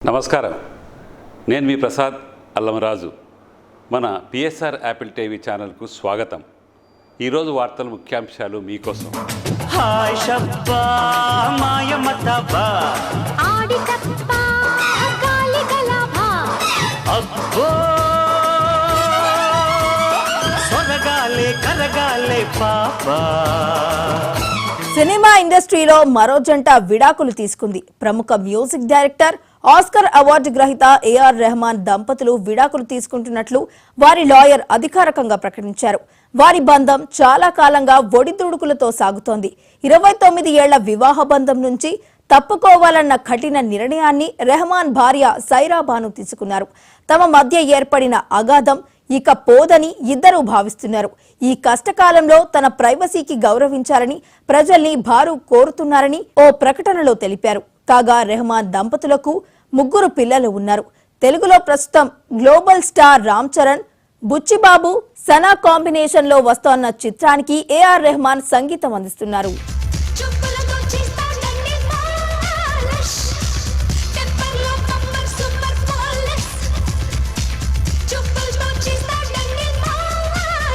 నమస్కారం, నేను మీ ప్రసాద్ అల్లమరాజు. మన పిఎస్ఆర్ యాపిల్ టీవీ ఛానల్కు స్వాగతం. ఈరోజు వార్తల ముఖ్యాంశాలు మీకోసం. హాయ్ షబ్బా మాయమతబా ఆడి తప్పా గాలి గలభా అబ్బో సొరగాలే కరగాలే పాపా. సినిమా ఇండస్ట్రీలో మరో జంట విడాకులు తీసుకుంది. ప్రముఖ మ్యూజిక్ డైరెక్టర్, ఆస్కర్ అవార్డు గ్రహీత ఏఆర్ రెహమాన్ దంపతులు విడాకులు తీసుకుంటున్నట్లు వారి లాయర్ అధికారికంగా ప్రకటించారు. వారి బంధం చాలా కాలంగా ఒడిదుడుకులతో సాగుతోంది. 29 ఏళ్ల వివాహ బంధం నుంచి తప్పుకోవాలన్న కఠిన నిర్ణయాన్ని రెహమాన్ భార్య సైరా బాను తీసుకున్నారు. తమ మధ్య ఏర్పడిన అగాధం ఇక పోదని ఇద్దరూ భావిస్తున్నారు. ఈ కష్టకాలంలో తన ప్రైవసీకి గౌరవించాలని ప్రజల్ని భారు కోరుతున్నారని ఓ ప్రకటనలో తెలిపారు. కాగా రెహమాన్ దంపతులకు 3 పిల్లలు ఉన్నారు. తెలుగులో ప్రస్తుతం global star Ram Charan, Buchibabu, Sana combination లో వస్తోన్న చిత్రానికి ఏఆర్ రెహమాన్ సంగీతం అందిస్తున్నారు. చుప్